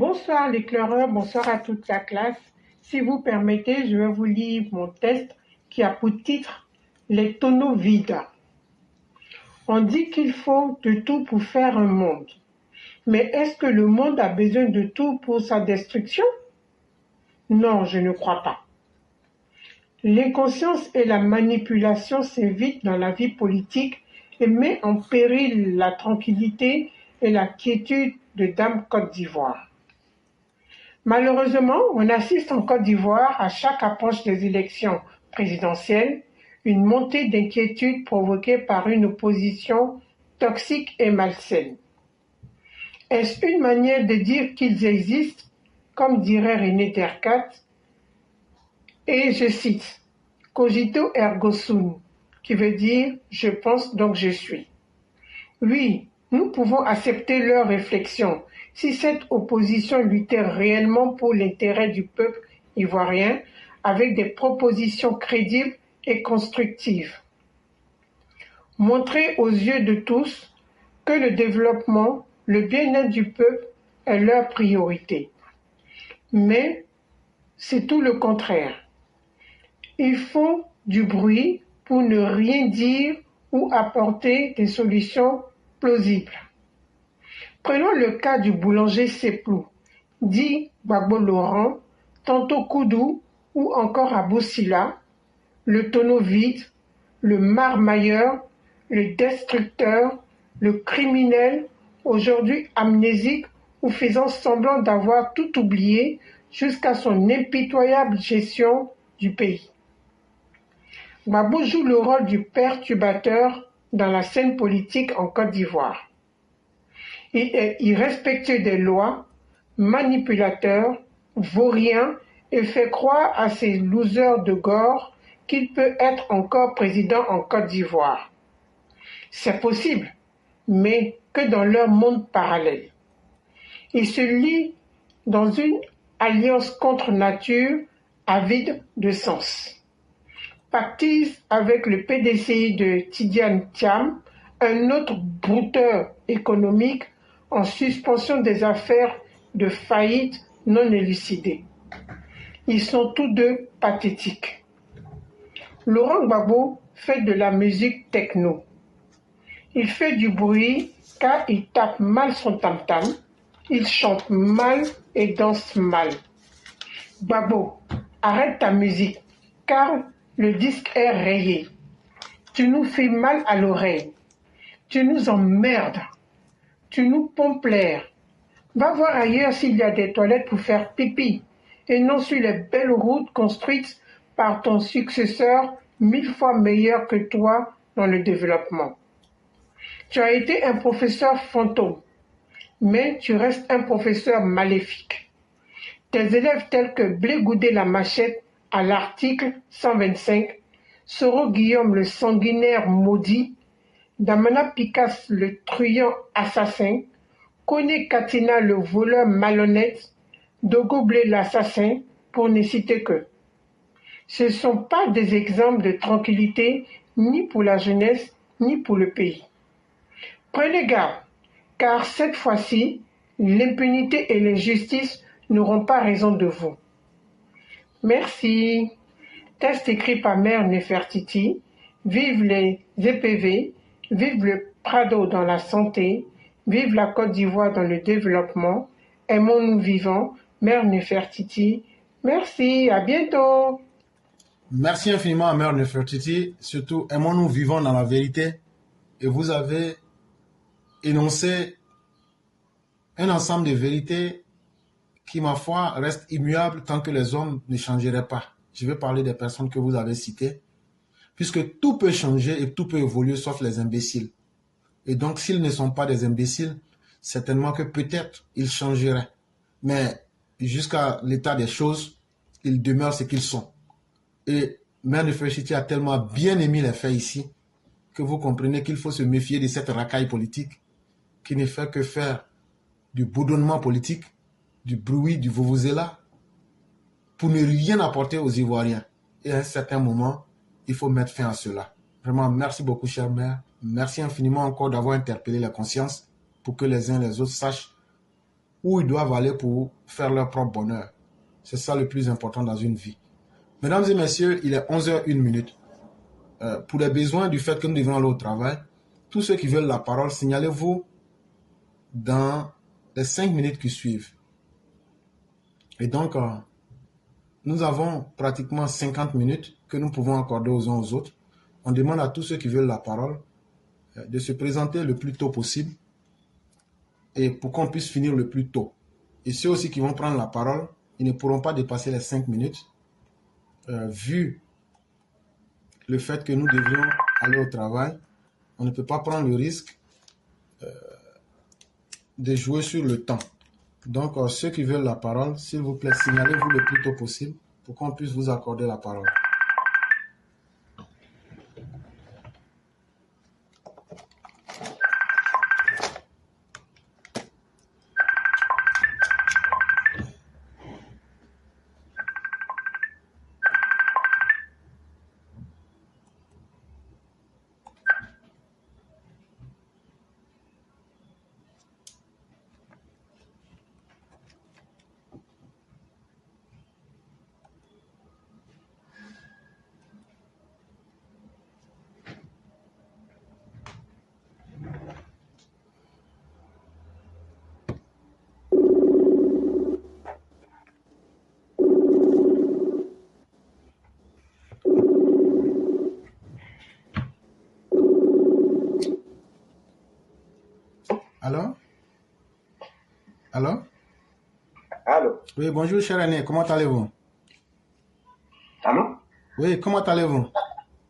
Bonsoir l'éclaireur, bonsoir à toute la classe. Si vous permettez, je vais vous lire mon test qui a pour titre Les tonneaux vides. On dit qu'il faut de tout pour faire un monde. Mais est-ce que le monde a besoin de tout pour sa destruction? Non, je ne crois pas. L'inconscience et la manipulation s'invitent dans la vie politique et met en péril la tranquillité et la quiétude de Dame Côte d'Ivoire. Malheureusement, on assiste en Côte d'Ivoire, à chaque approche des élections présidentielles, une montée d'inquiétude provoquée par une opposition toxique et malsaine. Est-ce une manière de dire qu'ils existent, comme dirait René Descartes, et je cite, « Cogito ergo sum », qui veut dire « je pense donc je suis ». Oui, nous pouvons accepter leur réflexion si cette opposition luttait réellement pour l'intérêt du peuple ivoirien avec des propositions crédibles et constructives. Montrer aux yeux de tous que le développement, le bien-être du peuple est leur priorité. Mais c'est tout le contraire. Ils font du bruit pour ne rien dire ou apporter des solutions plausibles. Prenons le cas du boulanger Seplou, dit Gbagbo Laurent, tantôt Koudou ou encore Abou Sila, le tonneau vide, le marmailleur, le destructeur, le criminel, aujourd'hui amnésique ou faisant semblant d'avoir tout oublié jusqu'à son impitoyable gestion du pays. Gbagbo joue le rôle du perturbateur dans la scène politique en Côte d'Ivoire. Il est irrespectueux des lois, manipulateur, vaurien et fait croire à ces losers de gore qu'il peut être encore président en Côte d'Ivoire. C'est possible, mais que dans leur monde parallèle. Il se lie dans une alliance contre nature avide de sens. Pactise avec le PDCI de Tidiane Thiam, un autre brouteur économique en suspension des affaires de faillite non élucidées. Ils sont tous deux pathétiques. Laurent Gbagbo fait de la musique techno. Il fait du bruit car il tape mal son tam-tam, il chante mal et danse mal. Gbagbo, arrête ta musique car le disque est rayé. Tu nous fais mal à l'oreille. Tu nous emmerdes. Tu nous pompes l'air. Va voir ailleurs s'il y a des toilettes pour faire pipi, et non sur les belles routes construites par ton successeur 1000 fois meilleur que toi dans le développement. Tu as été un professeur fantôme, mais tu restes un professeur maléfique. Tes élèves tels que Blé Goudé la Machette à l'article 125, Soro Guillaume le sanguinaire maudit, Damana Picasse le truand assassin, Koné Katina le voleur malhonnête, Dogo Blé l'assassin, pour ne citer que. Ce ne sont pas des exemples de tranquillité ni pour la jeunesse ni pour le pays. Prenez garde, car cette fois-ci, l'impunité et l'injustice n'auront pas raison de vous. Merci. Test écrit par Mère Nefertiti. Vive les EPV. Vive le Prado dans la santé. Vive la Côte d'Ivoire dans le développement. Aimons-nous vivants. Mère Nefertiti. Merci. À bientôt. Merci infiniment à Mère Nefertiti. Surtout, aimons-nous vivants dans la vérité. Et vous avez énoncé un ensemble de vérités qui, ma foi, restent immuables tant que les hommes ne changeraient pas. Je vais parler des personnes que vous avez citées, puisque tout peut changer et tout peut évoluer sauf les imbéciles. Et donc, s'ils ne sont pas des imbéciles, certainement que peut-être ils changeraient. Mais jusqu'à l'état des choses, ils demeurent ce qu'ils sont. Et Mère Nefertiti a tellement bien émis les faits ici que vous comprenez qu'il faut se méfier de cette racaille politique qui ne fait que faire du bourdonnement politique, du bruit, du vuvuzela, pour ne rien apporter aux Ivoiriens. Et à un certain moment, il faut mettre fin à cela. Vraiment, merci beaucoup, chère mère. Merci infiniment encore d'avoir interpellé la conscience pour que les uns et les autres sachent où ils doivent aller pour faire leur propre bonheur. C'est ça le plus important dans une vie. Mesdames et messieurs, il est 11h01. Pour les besoins du fait que nous devons aller au travail, tous ceux qui veulent la parole, signalez-vous dans les 5 minutes qui suivent. Et donc, nous avons pratiquement 50 minutes que nous pouvons accorder aux uns aux autres. On demande à tous ceux qui veulent la parole de se présenter le plus tôt possible et pour qu'on puisse finir le plus tôt. Et ceux aussi qui vont prendre la parole, ils ne pourront pas dépasser les 5 minutes vu le fait que nous devions aller au travail. On ne peut pas prendre le risque de jouer sur le temps. Donc, ceux qui veulent la parole, s'il vous plaît, signalez-vous le plus tôt possible pour qu'on puisse vous accorder la parole. Allô? Allô? Allô? Oui, bonjour cher aîné, comment allez-vous? Allô? Oui, comment allez-vous?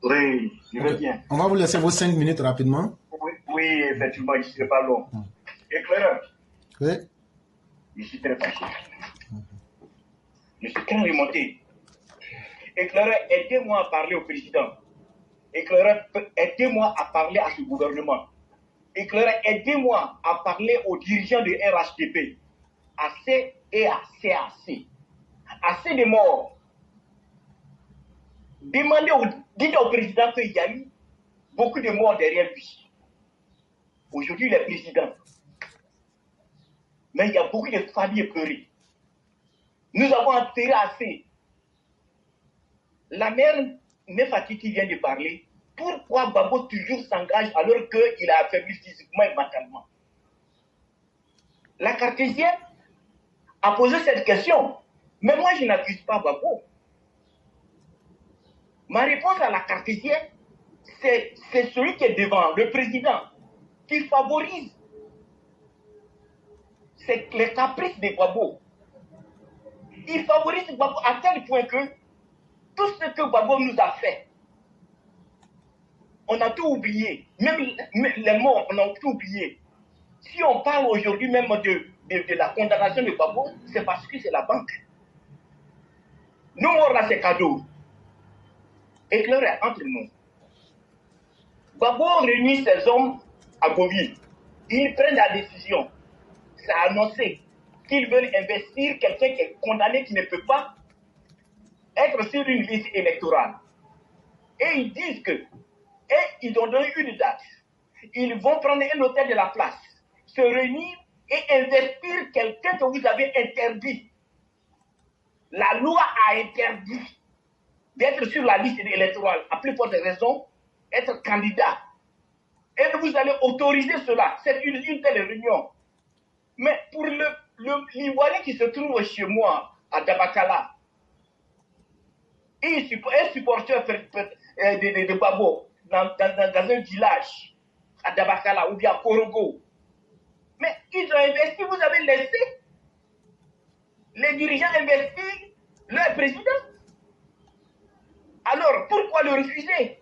Oui, je vais Ok. bien. On va vous laisser vos 5 minutes rapidement. Oui, effectivement, je ne serai pas long. Éclaireur, Oui. je suis très fâché. Je suis très remonté. Éclaireur, aidez-moi à parler au président. Éclaireur, aidez-moi à parler à ce gouvernement. Éclaireur, aidez-moi à parler aux dirigeants de RHDP, AC et à CAC. Assez de morts. Dites au président qu'il y a eu beaucoup de morts derrière lui. Aujourd'hui, il est président. Mais il y a beaucoup de familles pleurées. Nous avons enterré assez. La mère Nefatiti qui vient de parler. Pourquoi Babo toujours s'engage alors qu'il a affaibli physiquement et mentalement? La cartésienne a posé cette question. Mais moi, je n'accuse pas Babo. Ma réponse à la cartésienne, c'est celui qui est devant, le président, qui favorise les caprices de Babo. Il favorise Babo à tel point que tout ce que Babo nous a fait, on a tout oublié. Même les morts, on a tout oublié. Si on parle aujourd'hui même de la condamnation de Babo, c'est parce que c'est la banque. Nous, morts là, c'est cadeau. Éclairé entre nous. Babo réunit ses hommes à Gobi. Ils prennent la décision. C'est annoncé qu'ils veulent investir quelqu'un qui est condamné, qui ne peut pas être sur une liste électorale. Et ils disent que, et ils ont donné une date. Ils vont prendre un hôtel de la place, se réunir et investir quelqu'un que vous avez interdit. La loi a interdit d'être sur la liste électorale, à plus forte raison, être candidat. Et vous allez autoriser cela. C'est une telle réunion. Mais pour l'Ivoirien qui se trouve chez moi, à Dabakala, et un supporter de Babo, dans un village, à Dabakala ou bien à Korogo, mais ils ont investi, vous avez laissé les dirigeants investir leur président. Alors, pourquoi le refuser?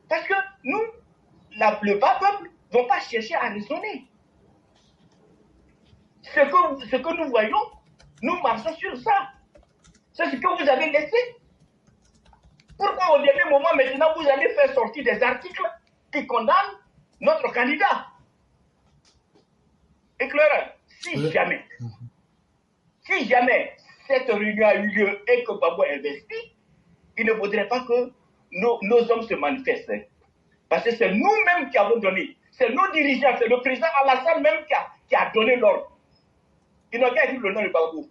Parce que nous, le bas peuple, ne vont pas chercher à raisonner. Ce que nous voyons, nous marchons sur ça. C'est ce que vous avez laissé. Pourquoi au dernier moment, maintenant, vous allez faire sortir des articles qui condamnent notre candidat? Éclaireur, si jamais cette réunion a eu lieu et que Babo investit, il ne faudrait pas que nos hommes se manifestent. Parce que c'est nous-mêmes qui avons donné. C'est nos dirigeants, c'est le président Alassane même qui a donné l'ordre. Ils n'ont qu'à écrire le nom de Gbagbo.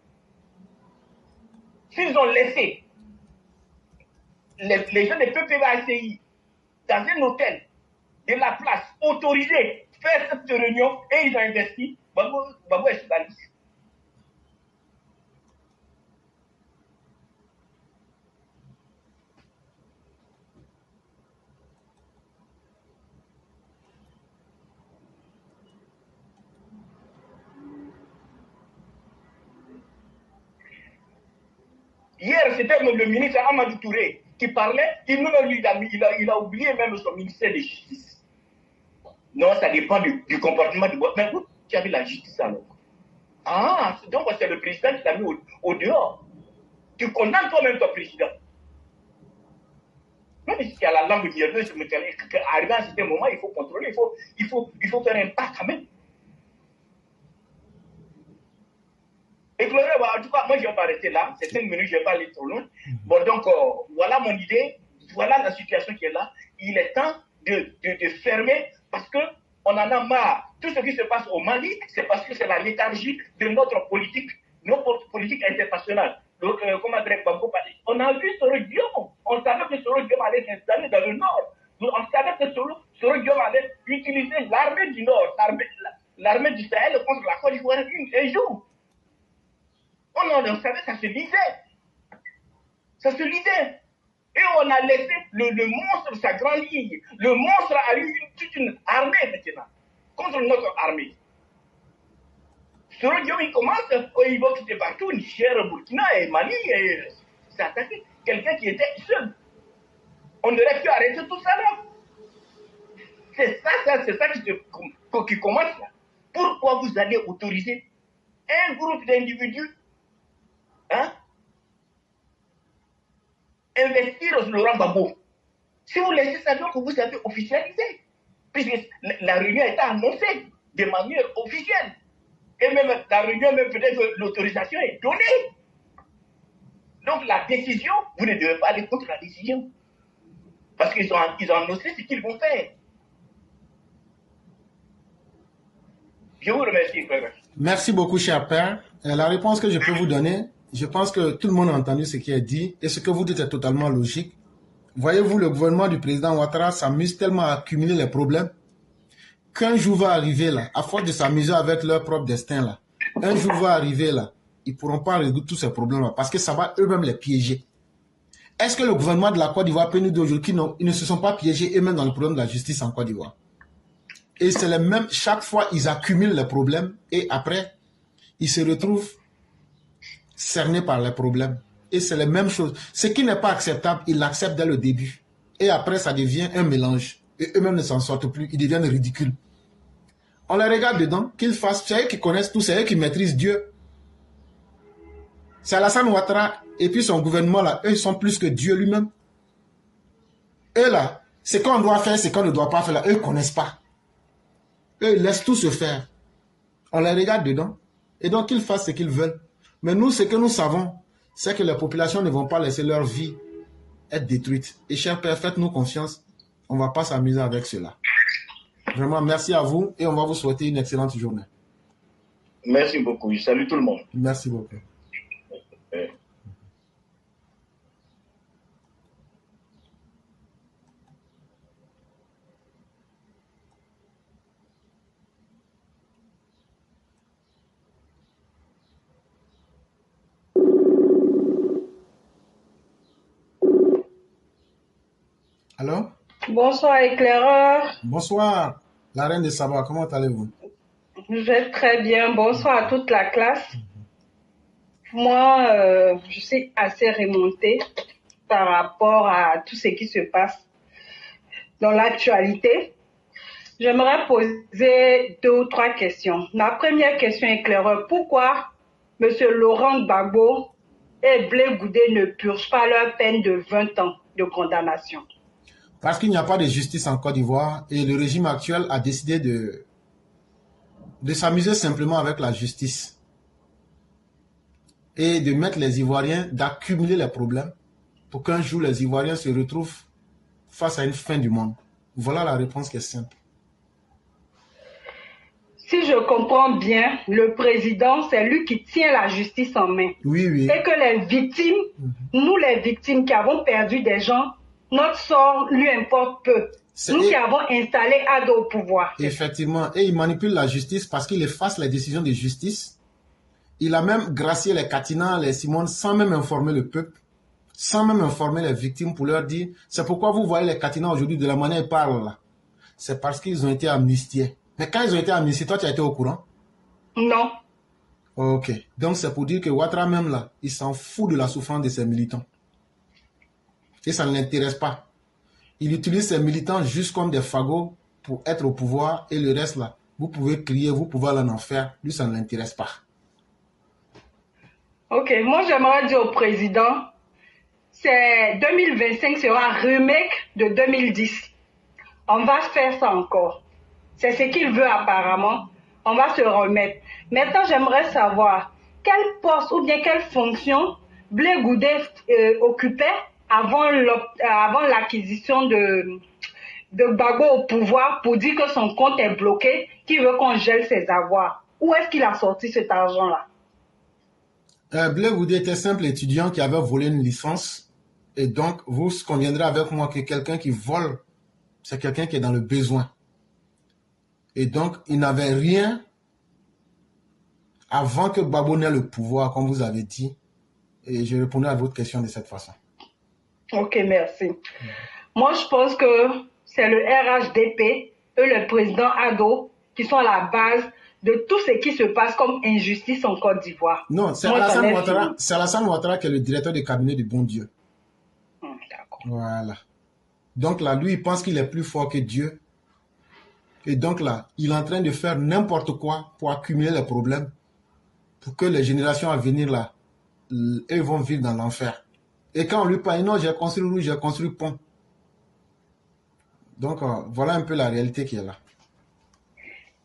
S'ils ont laissé les gens de PPVACI dans un hôtel de la place autorisé faire cette réunion et ils ont investi, Gbagbo est sur la liste. Hier, c'était le ministre Amadou Touré qui parlait, il a oublié même son ministère de justice. Non, ça dépend du comportement du bois. Mais vous, tu as vu la justice alors. Ah, donc c'est le président qui t'a mis au dehors. Tu condamnes toi-même ton président. Même si tu as la langue nerveuse, arrivé à un certain moment, il faut contrôler, il faut faire un pas quand même. Et en tout cas, moi je vais m'arrêter là, c'est 5 minutes, je ne vais pas aller trop loin. Bon, donc voilà mon idée, voilà la situation qui est là. Il est temps de fermer parce qu'on en a marre. Tout ce qui se passe au Mali, c'est parce que c'est la léthargie de notre politique internationale. Donc, comment dire, on a vu Soro Diom, on savait que Soro Diom allait s'installer dans le nord. On savait que Soro Diom allait utiliser l'armée du nord, l'armée du Sahel contre la Côte d'Ivoire un jour. On savait, ça se lisait. Ça se lisait. Et on a laissé le monstre s'agrandir. Le monstre a eu toute une armée maintenant contre notre armée. Soro Diom, il commence, il va quitter partout, Niger, Burkina et Mali, et s'attaquer. Quelqu'un qui était seul. On aurait pu arrêter tout ça là. C'est ça qui commence là. Pourquoi vous allez autoriser un groupe d'individus investir au Laurent Gbagbo? Si vous laissez ça, donc vous avez officialisé. Puisque la réunion a été annoncée de manière officielle. Et même la réunion, même peut-être que l'autorisation est donnée. Donc la décision, vous ne devez pas aller contre la décision. Parce qu'ils ont annoncé ce qu'ils vont faire. Je vous remercie, frère. Merci beaucoup, cher père. La réponse que je peux vous donner, je pense que tout le monde a entendu ce qui est dit et ce que vous dites est totalement logique. Voyez-vous, le gouvernement du président Ouattara s'amuse tellement à accumuler les problèmes qu'un jour va arriver là, à force de s'amuser avec leur propre destin là, un jour va arriver là, ils ne pourront pas résoudre tous ces problèmes là parce que ça va eux-mêmes les piéger. Est-ce que le gouvernement de la Côte d'Ivoire peut nous dire aujourd'hui qu'ils ne se sont pas piégés eux-mêmes dans le problème de la justice en Côte d'Ivoire? Et c'est les mêmes, chaque fois ils accumulent les problèmes et après ils se retrouvent cernés par les problèmes. Et c'est les mêmes choses. Ce qui n'est pas acceptable, ils l'acceptent dès le début. Et après ça devient un mélange. Et eux-mêmes ne s'en sortent plus, ils deviennent ridicules. On les regarde dedans, qu'ils fassent, c'est eux qui connaissent tout, c'est eux qui maîtrisent Dieu. C'est Alassane Ouattara et puis son gouvernement là, eux ils sont plus que Dieu lui-même. Eux là, ce qu'on doit faire, ce qu'on ne doit pas faire là, eux ne connaissent pas. Eux ils laissent tout se faire. On les regarde dedans et donc ils fassent ce qu'ils veulent. Mais nous, ce que nous savons, c'est que les populations ne vont pas laisser leur vie être détruite. Et cher père, faites-nous confiance, on ne va pas s'amuser avec cela. Vraiment, merci à vous et on va vous souhaiter une excellente journée. Merci beaucoup. Je salue tout le monde. Merci beaucoup. Allô? Bonsoir, éclaireur. Bonsoir, la reine de Saba, comment allez-vous? Je vais très bien. Bonsoir à toute la classe. Moi, je suis assez remontée par rapport à tout ce qui se passe dans l'actualité. J'aimerais poser 2 ou 3 questions. La première question, éclaireur, pourquoi M. Laurent Gbagbo et Blé Goudé ne purgent pas leur peine de 20 ans de condamnation? Parce qu'il n'y a pas de justice en Côte d'Ivoire et le régime actuel a décidé de s'amuser simplement avec la justice et de mettre les Ivoiriens, d'accumuler les problèmes pour qu'un jour les Ivoiriens se retrouvent face à une fin du monde. Voilà la réponse qui est simple. si je comprends bien, le président, c'est lui qui tient la justice en main. Oui, oui. Et que les victimes, nous les victimes qui avons perdu des gens, notre sort lui importe peu. Nous qui avons installé Ado au pouvoir. Effectivement. Et il manipule la justice parce qu'il efface les décisions de justice. Il a même gracié les Katina, les Simone, sans même informer le peuple, sans même informer les victimes pour leur dire, c'est pourquoi vous voyez les Katina aujourd'hui de la manière ils parlent là. C'est parce qu'ils ont été amnistiés. Mais quand ils ont été amnistiés, toi tu as été au courant? Non. Ok. Donc c'est pour dire que Ouattara même là, il s'en fout de la souffrance de ses militants. Et ça ne l'intéresse pas. Il utilise ses militants juste comme des fagots pour être au pouvoir et le reste là, vous pouvez crier, vous pouvez aller en enfer. Lui, ça ne l'intéresse pas. Ok, moi j'aimerais dire au président, c'est 2025 sera un remake de 2010. On va faire ça encore. C'est ce qu'il veut apparemment. On va se remettre. Maintenant, j'aimerais savoir quel poste ou bien quelle fonction Blé Goudé occupait avant l'acquisition de Gbagbo au pouvoir pour dire que son compte est bloqué, qu'il veut qu'on gèle ses avoirs. Où est-ce qu'il a sorti cet argent-là? Blé Goudé était simple étudiant qui avait volé une licence. Et donc, vous conviendrez avec moi que quelqu'un qui vole, c'est quelqu'un qui est dans le besoin. Et donc, il n'avait rien avant que Gbagbo n'ait le pouvoir, comme vous avez dit. Et je répondrai à votre question de cette façon. Ok, merci. Moi, je pense que c'est le RHDP et le président Ado qui sont à la base de tout ce qui se passe comme injustice en Côte d'Ivoire. Non, c'est Alassane Ouattara qui est le directeur du cabinet du bon Dieu. D'accord. Voilà. Donc là, lui, il pense qu'il est plus fort que Dieu. Et donc là, il est en train de faire n'importe quoi pour accumuler les problèmes, pour que les générations à venir là, eux vont vivre dans l'enfer. Et quand on lui parle, non, j'ai construit route, j'ai construit pont. Donc voilà un peu la réalité qui est là.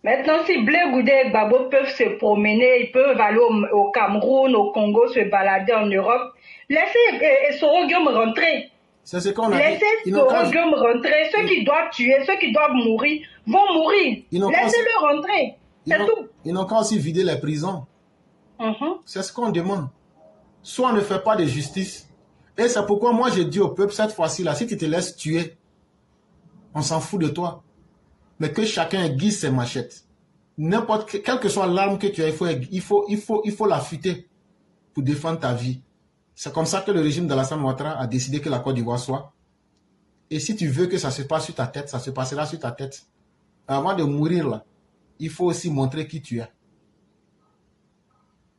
Maintenant, si Blé Goudé et Gbagbo peuvent se promener, ils peuvent aller au Cameroun, au Congo, se balader en Europe, laissez Soro Guillaume rentrer. C'est ce qu'on a dit. Laissez Soro Guillaume rentrer. Ceux qui doivent tuer, ceux qui doivent mourir, vont mourir. Laissez-le rentrer. C'est tout. Ils n'ont qu'à aussi vider les prisons. C'est ce qu'on demande. Soit on ne fait pas de justice. Et c'est pourquoi moi je dis au peuple cette fois-ci là, si tu te laisses tuer, on s'en fout de toi. Mais que chacun aiguise ses machettes. Quelle que soit l'arme que tu as, il faut l'affûter pour défendre ta vie. C'est comme ça que le régime d'Alassane Ouattara a décidé que la Côte d'Ivoire soit. Et si tu veux que ça se passe sur ta tête, ça se passera sur ta tête. Avant de mourir là, il faut aussi montrer qui tu es.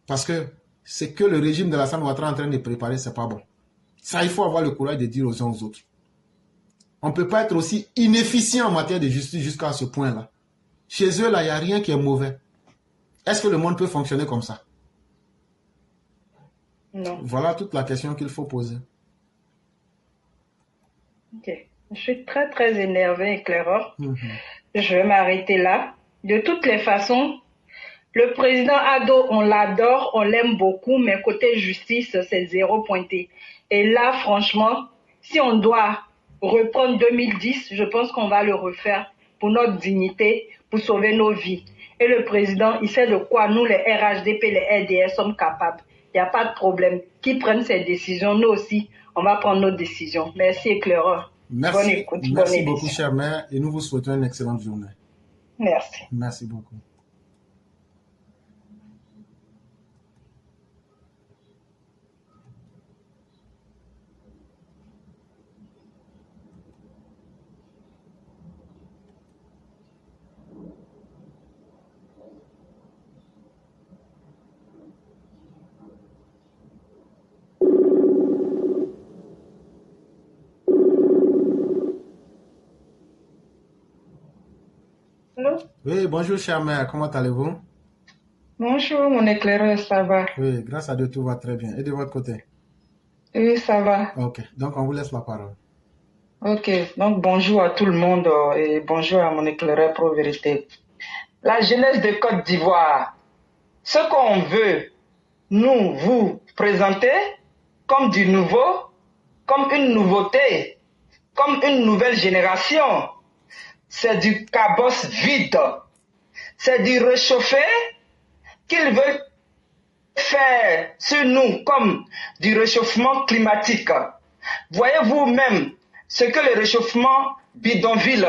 Parce que ce que le régime d'Alassane Ouattara est en train de préparer, c'est pas bon. Ça, il faut avoir le courage de dire aux uns aux autres. On ne peut pas être aussi inefficient en matière de justice jusqu'à ce point-là. Chez eux, là, il n'y a rien qui est mauvais. Est-ce que le monde peut fonctionner comme ça? Non. Voilà toute la question qu'il faut poser. Ok. Je suis très, très énervée, éclaireur. Je vais m'arrêter là. De toutes les façons, le président Ado, on l'adore, on l'aime beaucoup, mais côté justice, c'est 0 pointé. Et là, franchement, si on doit reprendre 2010, je pense qu'on va le refaire pour notre dignité, pour sauver nos vies. Et le président, il sait de quoi nous, les RHDP, les RDS, sommes capables. Il n'y a pas de problème. Qu'ils prennent ses décisions, nous aussi, on va prendre nos décisions. Merci, éclaireur. Merci, bonne écoute, merci beaucoup, chère mère, et nous vous souhaitons une excellente journée. Merci. Merci beaucoup. Allô? Oui, bonjour, chère mère, comment allez-vous? Bonjour, mon éclaireur, ça va? Oui, grâce à Dieu, tout va très bien. Et de votre côté? Oui, ça va. Ok, donc on vous laisse la parole. Ok, donc bonjour à tout le monde et bonjour à mon éclaireur Pro Vérité. La jeunesse de Côte d'Ivoire, ce qu'on veut, nous, vous présenter comme du nouveau, comme une nouveauté, comme une nouvelle génération, c'est du cabosse vide. C'est du réchauffé qu'ils veulent faire sur nous comme du réchauffement climatique. Voyez-vous même ce que le réchauffement bidonville,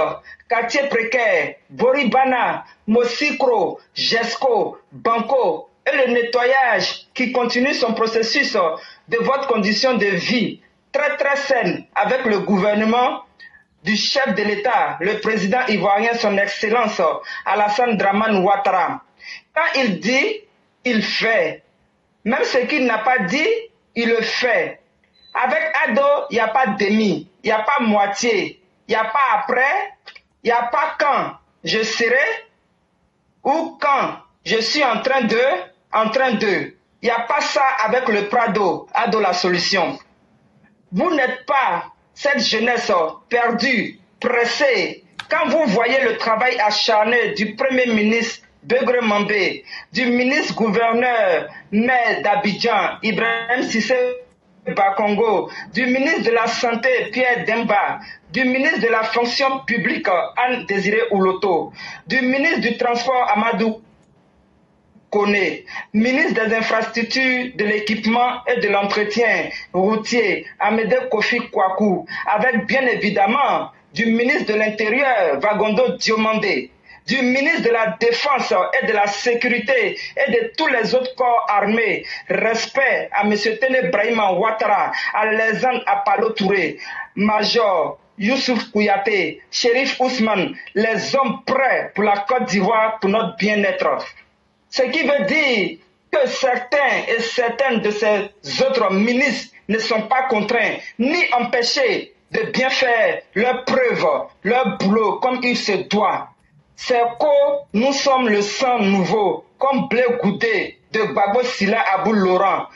quartier précaire, Boribana, Mosikro, Jesco, Banco et le nettoyage qui continue son processus de votre condition de vie très saine avec le gouvernement du chef de l'État, le président ivoirien, son excellence Alassane Dramane Ouattara. Quand il dit, il fait. Même ce qu'il n'a pas dit, il le fait. Avec Ado, il n'y a pas demi, il n'y a pas moitié, il n'y a pas après, il n'y a pas quand je serai ou quand je suis en train de. Il n'y a pas ça avec le Prado, Ado la solution. Vous n'êtes pas cette jeunesse perdue, pressée. Quand vous voyez le travail acharné du Premier ministre Begré Mambé, du ministre gouverneur maire d'Abidjan, Ibrahim Sissé Bakongo, du ministre de la Santé Pierre Demba, du ministre de la Fonction publique Anne Désiré Ouloto, du ministre du Transport Amadou Koné, ministre des Infrastructures, de l'Équipement et de l'Entretien routier Amédée Kofi Kwaku, avec bien évidemment du ministre de l'Intérieur Vagondo Diomandé, du ministre de la Défense et de la Sécurité et de tous les autres corps armés. Respect à M. Tene Brahima Ouattara, à Lézane Apalo Touré, Major Youssouf Kouyaté, Shérif Ousmane, les hommes prêts pour la Côte d'Ivoire pour notre bien-être. Ce qui veut dire que certains et certaines de ces autres ministres ne sont pas contraints ni empêchés de bien faire leurs preuves, leur boulot comme il se doit. C'est que nous sommes le sang nouveau, comme blé goûté de Gbagbo Sila Abou Laurent.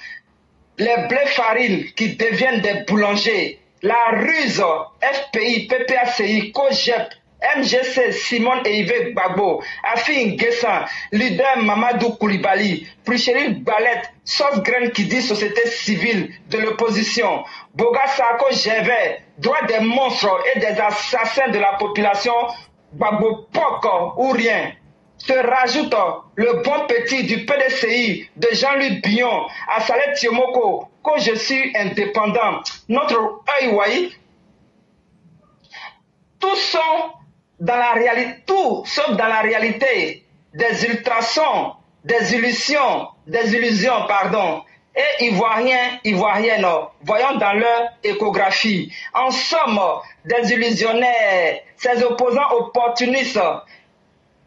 Les blés farines qui deviennent des boulangers, la ruse FPI, PPACI, COGEP, MGC, Simone et Yves Gbagbo, Afi Nguessan, leader Mamadou Koulibaly, Pricheri Balette, Sauce Graine qui dit société civile de l'opposition, Boga Sako Gervais, droit des monstres et des assassins de la population, Gbagbo Pok ou rien. Se rajoute le bon petit du PDCI de Jean-Luc Billon à Saleh Tiomoko, que je suis indépendant. Notre œil, tous sont dans la réalité, tout sauf dans la réalité des ultrasons, des illusions, et ivoiriennes, voyons dans leur échographie. En somme, des illusionnaires, ces opposants opportunistes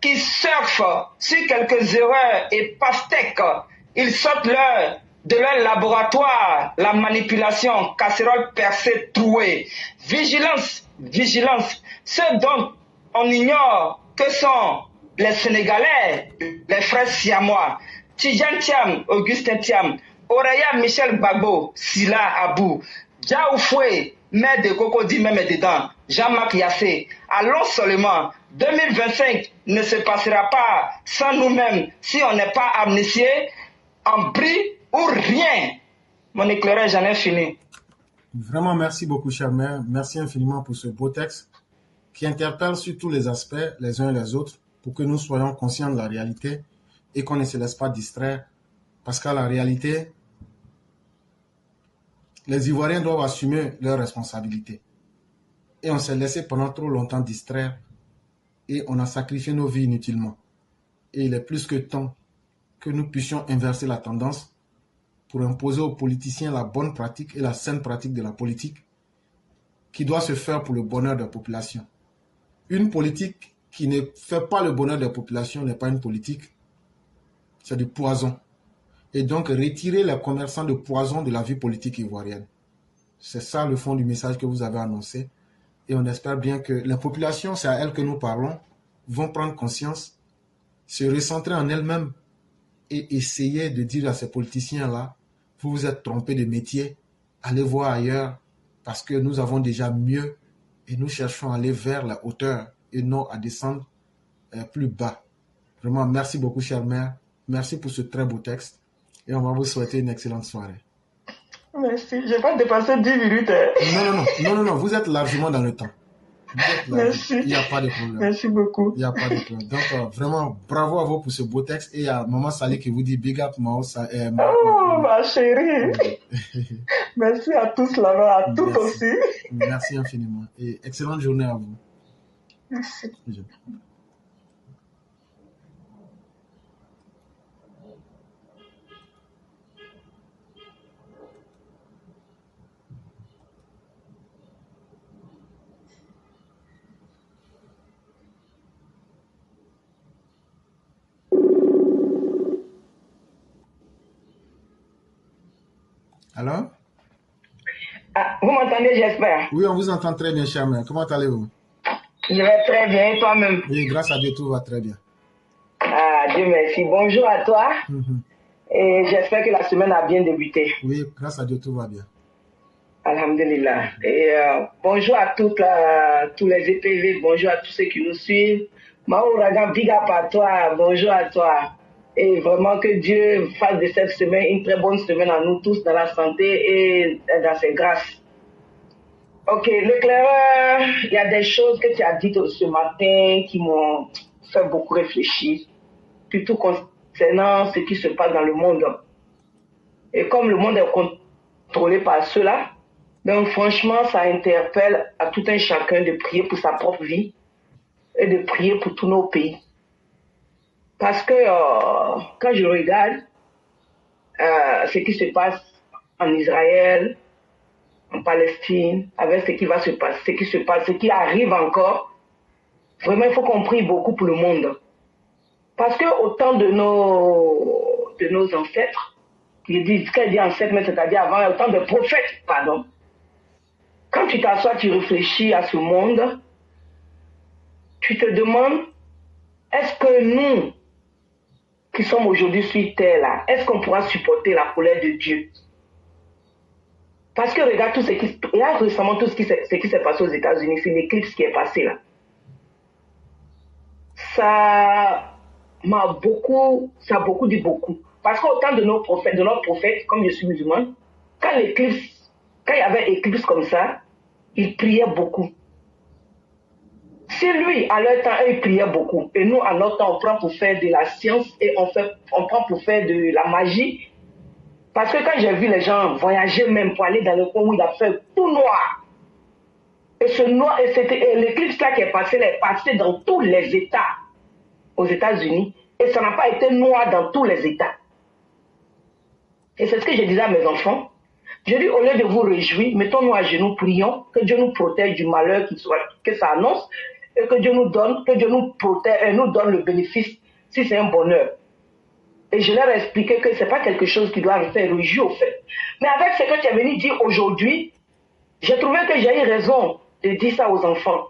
qui surfent sur quelques erreurs et pastèques, ils sortent de leur laboratoire, la manipulation, casserole percée, trouée. Vigilance, ce dont on ignore que sont les Sénégalais, les frères siamois, Tidjane Thiam, Augustin Thiam, Oreya Michel Gbagbo, Sila Abou, Djaoufoué, maire de Cocody même dedans, Jean-Marc Yassé. Allons seulement, 2025 ne se passera pas sans nous-mêmes si on n'est pas amnistié, en bris ou rien. Mon éclairage, j'en ai fini. Vraiment, merci beaucoup, cher maire. Merci infiniment pour ce beau texte qui interpelle sur tous les aspects, les uns et les autres, pour que nous soyons conscients de la réalité et qu'on ne se laisse pas distraire. Parce qu'à la réalité, les Ivoiriens doivent assumer leurs responsabilités. Et on s'est laissé pendant trop longtemps distraire et on a sacrifié nos vies inutilement. Et il est plus que temps que nous puissions inverser la tendance pour imposer aux politiciens la bonne pratique et la saine pratique de la politique qui doit se faire pour le bonheur de la population. Une politique qui ne fait pas le bonheur de la population n'est pas une politique, c'est du poison. Et donc retirer les commerçants de poison de la vie politique ivoirienne. C'est ça le fond du message que vous avez annoncé. Et on espère bien que les populations, c'est à elles que nous parlons, vont prendre conscience, se recentrer en elles-mêmes et essayer de dire à ces politiciens-là, vous vous êtes trompés de métier, allez voir ailleurs, parce que nous avons déjà mieux et nous cherchons à aller vers la hauteur et non à descendre plus bas. Vraiment, merci beaucoup, cher maire. Merci pour ce très beau texte et on va vous souhaiter une excellente soirée. Merci, je n'ai pas dépassé 10 minutes. Non, vous êtes largement dans le temps. Merci. Il n'y a pas de problème. Merci beaucoup. Il n'y a pas de problème. Donc, vraiment, bravo à vous pour ce beau texte. Et il y a Maman Salih qui vous dit big up, Mao. Oh, ma chérie. Merci à tous là-bas, à toutes aussi. Merci infiniment. Et excellente journée à vous. Merci. Alors? Ah, vous m'entendez, j'espère? Oui, on vous entend très bien, cher mère. Comment allez-vous? Je vais très bien, et toi-même? Oui, grâce à Dieu, tout va très bien. Ah, Dieu merci. Bonjour à toi. Et j'espère que la semaine a bien débuté. Oui, grâce à Dieu, tout va bien. Alhamdulillah. Et bonjour à tous les EPV, bonjour à tous ceux qui nous suivent. Maouragan, big up à toi, bonjour à toi. Et vraiment que Dieu fasse de cette semaine une très bonne semaine à nous tous dans la santé et dans ses grâces. Ok, l'éclaireur, il y a des choses que tu as dites ce matin qui m'ont fait beaucoup réfléchir, surtout concernant ce qui se passe dans le monde. Et comme le monde est contrôlé par ceux-là, donc franchement, ça interpelle à tout un chacun de prier pour sa propre vie et de prier pour tous nos pays. Parce que quand je regarde ce qui se passe en Israël, en Palestine, avec ce qui va se passer, ce qui se passe, ce qui arrive encore, vraiment il faut qu'on prie beaucoup pour le monde. Parce que au temps de nos ancêtres, qu'elle dit ancêtres, mais c'est-à-dire avant, au temps des prophètes, pardon, quand tu t'assois, tu réfléchis à ce monde, tu te demandes, est-ce que nous, qui sommes aujourd'hui sur terre là, est-ce qu'on pourra supporter la colère de Dieu? Parce que regarde tout ce qui, regarde récemment tout ce qui s'est passé aux États-Unis, c'est l'éclipse qui est passé là. Ça a beaucoup dit beaucoup. Parce qu'au temps de nos prophètes, comme je suis musulman, quand il y avait éclipse comme ça, ils priaient beaucoup. Si lui, à leur temps, il priait beaucoup, et nous, à notre temps, on prend pour faire de la science et on prend pour faire de la magie. Parce que quand j'ai vu les gens voyager même pour aller dans le coin où il a fait tout noir, et ce noir, et l'éclipse là qui est passé, elle est passée dans tous les États aux États-Unis, et ça n'a pas été noir dans tous les États. Et c'est ce que je disais à mes enfants. Je dis, au lieu de vous réjouir, mettons-nous à genoux, prions, que Dieu nous protège du malheur que ça annonce, et que Dieu nous protège et nous donne le bénéfice si c'est un bonheur. Et je leur ai expliqué que ce n'est pas quelque chose qui doit me faire réjouir au fait. Mais avec ce que tu es venu dire aujourd'hui, j'ai trouvé que j'ai eu raison de dire ça aux enfants.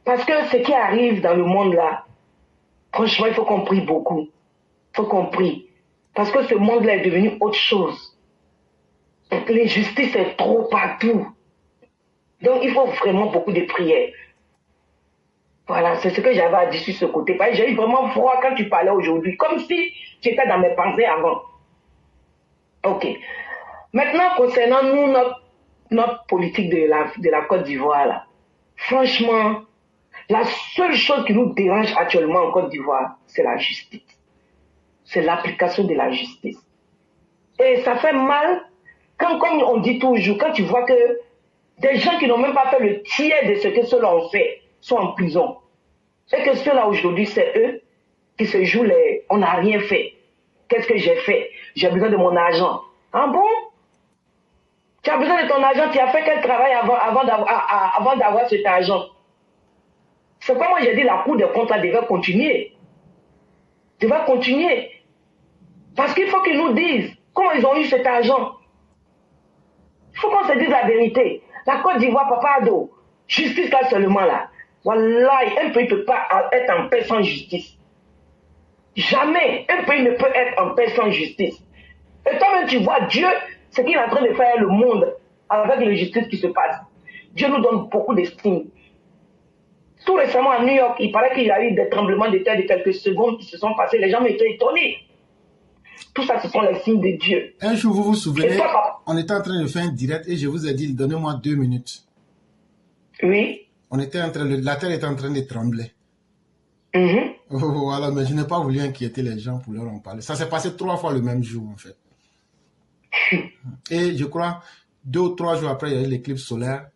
Parce que ce qui arrive dans le monde là, franchement, il faut qu'on prie beaucoup. Il faut qu'on prie. Parce que ce monde-là est devenu autre chose. L'injustice est trop partout. Donc, il faut vraiment beaucoup de prières. Voilà, c'est ce que j'avais à dire sur ce côté. J'ai eu vraiment froid quand tu parlais aujourd'hui, comme si j'étais dans mes pensées avant. Ok. Maintenant, concernant nous, notre politique de la Côte d'Ivoire, là, franchement, la seule chose qui nous dérange actuellement en Côte d'Ivoire, c'est la justice. C'est l'application de la justice. Et ça fait mal quand, comme on dit toujours, quand tu vois que des gens qui n'ont même pas fait le tiers de ce que ceux-là ont fait sont en prison. Et que ceux-là aujourd'hui, c'est eux qui se jouent les... On n'a rien fait. Qu'est-ce que j'ai fait? J'ai besoin de mon argent. Ah bon? Tu as besoin de ton argent, tu as fait quel travail avant d'avoir cet argent? C'est quoi moi j'ai dit la Cour des comptes devait continuer. Devait continuer. Parce qu'il faut qu'ils nous disent comment ils ont eu cet argent. Il faut qu'on se dise la vérité. La Côte d'Ivoire, Papa Ado, justice là seulement là. Wallahi, un pays ne peut pas être en paix sans justice. Jamais un pays ne peut être en paix sans justice. Et toi-même, tu vois Dieu, ce qu'il est en train de faire le monde avec la justice qui se passe. Dieu nous donne beaucoup d'estime. Tout récemment à New York, il paraît qu'il y a eu des tremblements de terre de quelques secondes qui se sont passés. Les gens étaient étonnés. Tout ça, ce sont les signes de Dieu. Un jour, vous vous souvenez, on était en train de faire un direct et je vous ai dit, donnez-moi 2 minutes. Oui. la terre était en train de trembler. Voilà, mais je n'ai pas voulu inquiéter les gens pour leur en parler. Ça s'est passé 3 fois le même jour, en fait. Et je crois, 2 ou 3 jours après, il y a eu l'éclipse solaire.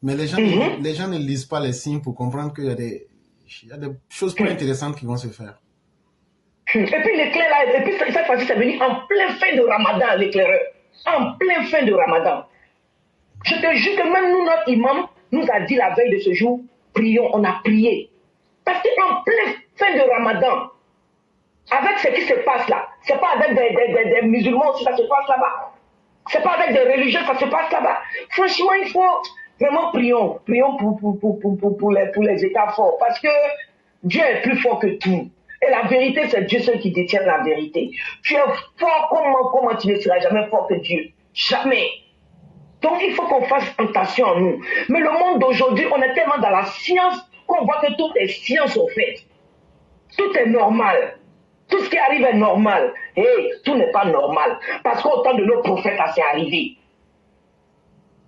Mais les gens ne lisent pas les signes pour comprendre qu'il y a des choses plus intéressantes qui vont se faire. Et puis l'éclair là, et puis cette fois-ci, c'est venu en plein fin de Ramadan, l'éclaireur. En plein fin de Ramadan. Je te jure que même nous, notre imam, nous a dit la veille de ce jour, prions, on a prié. Parce qu'en plein fin de Ramadan, avec ce qui se passe là, c'est pas avec des musulmans aussi, ça se passe là-bas. C'est pas avec des religieux, ça se passe là-bas. Franchement, il faut vraiment prions pour les États forts. Parce que Dieu est plus fort que tout. Et la vérité, c'est Dieu seul qui détient la vérité. Tu es fort, comment tu ne seras jamais fort que Dieu? Jamais. Donc il faut qu'on fasse attention à nous. Mais le monde d'aujourd'hui, on est tellement dans la science qu'on voit que tout est science au fait. Tout est normal. Tout ce qui arrive est normal. Et tout n'est pas normal. Parce qu'au temps de nos prophètes, ça s'est arrivé.